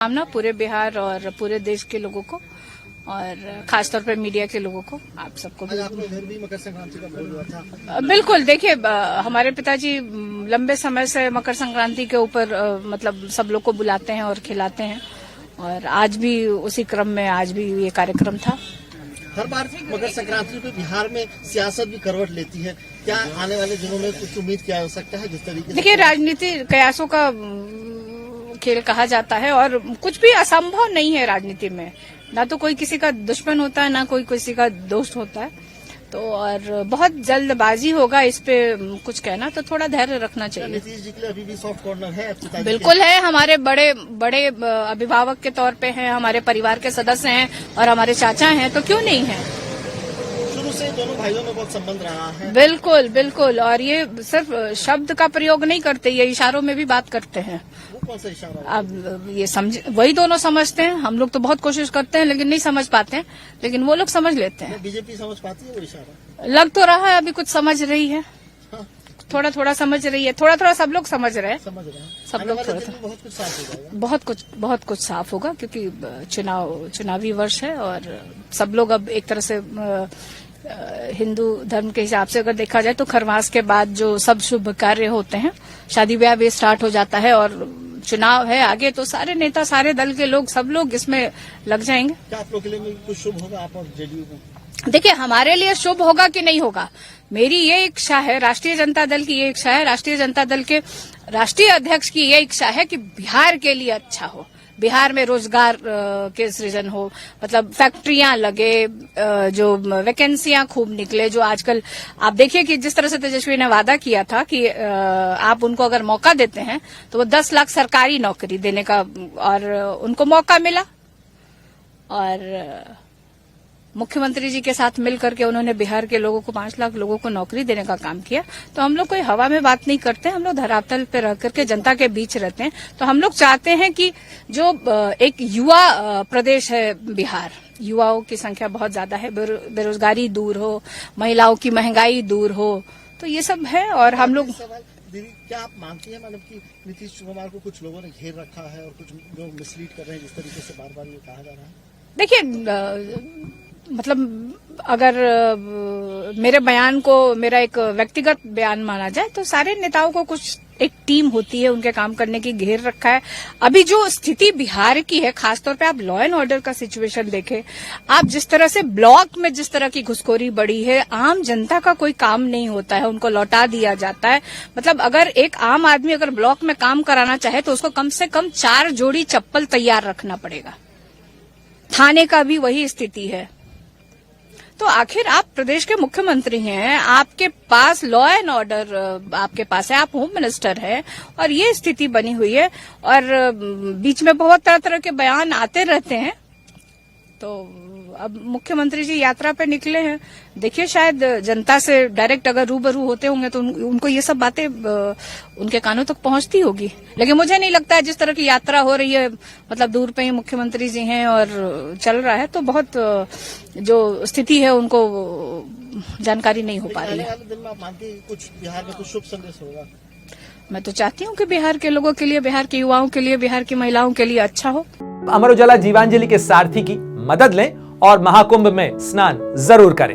शुभकामना पूरे बिहार और पूरे देश के लोगों को और खासतौर पर मीडिया के लोगों को, आप सबको भी। आपके घर भी मकर संक्रांति का बोल हुआ था। बिल्कुल, देखिए हमारे पिताजी लंबे समय से मकर संक्रांति के ऊपर मतलब सब लोग को बुलाते हैं और खिलाते हैं और आज भी उसी क्रम में आज भी ये कार्यक्रम था। हर बार मकर संक्रांति पे बिहार में सियासत भी करवट लेती है, क्या आने वाले दिनों में कुछ उम्मीद किया जा सकता है जिस तरीके से? देखिए राजनीति कयासों का खेल कहा जाता है और कुछ भी असंभव नहीं है राजनीति में। ना तो कोई किसी का दुश्मन होता है, ना कोई किसी का दोस्त होता है। तो और बहुत जल्दबाजी होगा इस पे कुछ कहना, तो थोड़ा धैर्य रखना चाहिए। नीतीश जी के लिए अभी भी सॉफ्ट कॉर्नर है? बिल्कुल है, हमारे बड़े बड़े अभिभावक के तौर पे हैं, हमारे परिवार के सदस्य हैं और हमारे चाचा हैं, तो क्यों नहीं है। शुरू से दोनों भाइयों में बहुत संबंध रहा है। बिल्कुल बिल्कुल, और ये सिर्फ शब्द का प्रयोग नहीं करते, ये इशारों में भी बात करते हैं। वो कौन सा इशारा? अब ये वही दोनों समझते हैं। हम लोग तो बहुत कोशिश करते हैं लेकिन नहीं समझ पाते हैं, लेकिन वो लोग समझ लेते हैं। बीजेपी समझ पाती है वो इशारा? लग तो रहा है अभी कुछ समझ रही है, थोड़ा थोड़ा समझ रही है, थोड़ा थोड़ा सब लोग समझ रहे हैं। सब लोग थोड़ा थोड़ा बहुत कुछ साफ हो जाएगा। बहुत कुछ साफ होगा क्योंकि चुनावी वर्ष है और सब लोग अब एक तरह से हिंदू धर्म के हिसाब से अगर देखा जाए तो खरमास के बाद जो सब शुभ कार्य होते हैं, शादी ब्याह भी स्टार्ट हो जाता है और चुनाव है आगे, तो सारे नेता, सारे दल के लोग, सब लोग इसमें लग जाएंगे। क्या आप लोग के लिए कुछ शुभ होगा आप और जेडीयू में? देखिए हमारे लिए शुभ होगा कि नहीं होगा, मेरी ये इच्छा है, राष्ट्रीय जनता दल की ये इच्छा है, राष्ट्रीय जनता दल के राष्ट्रीय अध्यक्ष की ये इच्छा है कि बिहार के लिए अच्छा हो, बिहार में रोजगार के सृजन हो, मतलब फैक्ट्रियां लगे, जो वैकेंसियां खूब निकले। जो आजकल आप देखिए कि जिस तरह से तेजस्वी ने वादा किया था कि आप उनको अगर मौका देते हैं तो वो 10 लाख सरकारी नौकरी देने का, और उनको मौका मिला और मुख्यमंत्री जी के साथ मिलकर के उन्होंने बिहार के लोगों को 5 लाख लोगों को नौकरी देने का काम किया। तो हम लोग कोई हवा में बात नहीं करते, हम लोग धरातल पे रह करके जनता के बीच रहते हैं। तो हम लोग चाहते हैं कि जो एक युवा प्रदेश है बिहार, युवाओं की संख्या बहुत ज्यादा है, बेरोजगारी दूर हो, महिलाओं की महंगाई दूर हो, तो ये सब है। और हम लोग दीदी, क्या आप मानती हैं मतलब कि नीतीश कुमार को कुछ लोगों ने घेर रखा है और कुछ लोग मिसलीड कर रहे हैं जिस तरीके से बार बार ये कहा जा रहा है? देखिए मतलब अगर मेरे बयान को मेरा एक व्यक्तिगत बयान माना जाए तो सारे नेताओं को कुछ एक टीम होती है, उनके काम करने की घेर रखा है। अभी जो स्थिति बिहार की है, खासतौर पे आप लॉ एंड ऑर्डर का सिचुएशन देखें, आप जिस तरह से ब्लॉक में जिस तरह की घुसखोरी बढ़ी है, आम जनता का कोई काम नहीं होता है, उनको लौटा दिया जाता है। मतलब अगर एक आम आदमी अगर ब्लॉक में काम कराना चाहे तो उसको कम से कम 4 जोड़ी चप्पल तैयार रखना पड़ेगा। थाने का भी वही स्थिति है। तो आखिर आप प्रदेश के मुख्यमंत्री हैं, आपके पास लॉ एंड ऑर्डर आपके पास है, आप होम मिनिस्टर हैं और ये स्थिति बनी हुई है और बीच में बहुत तरह तरह के बयान आते रहते हैं। तो अब मुख्यमंत्री जी यात्रा पे निकले हैं, देखिए शायद जनता से डायरेक्ट अगर रूबरू होते होंगे तो उनको ये सब बातें उनके कानों तक पहुंचती होगी। लेकिन मुझे नहीं लगता है जिस तरह की यात्रा हो रही है, मतलब दूर पे ही मुख्यमंत्री जी हैं और चल रहा है, तो बहुत जो स्थिति है उनको जानकारी नहीं हो पा रही है। दिन में आप मानती हैं कुछ बिहार में कुछ शुभ संदेश होगा? मैं तो चाहती हूँ कि बिहार के लोगों के लिए, बिहार के युवाओं के लिए, बिहार की महिलाओं के लिए अच्छा हो। अमर उजाला जीवांजलि के सारथी की मदद लें और महाकुंभ में स्नान जरूर करें।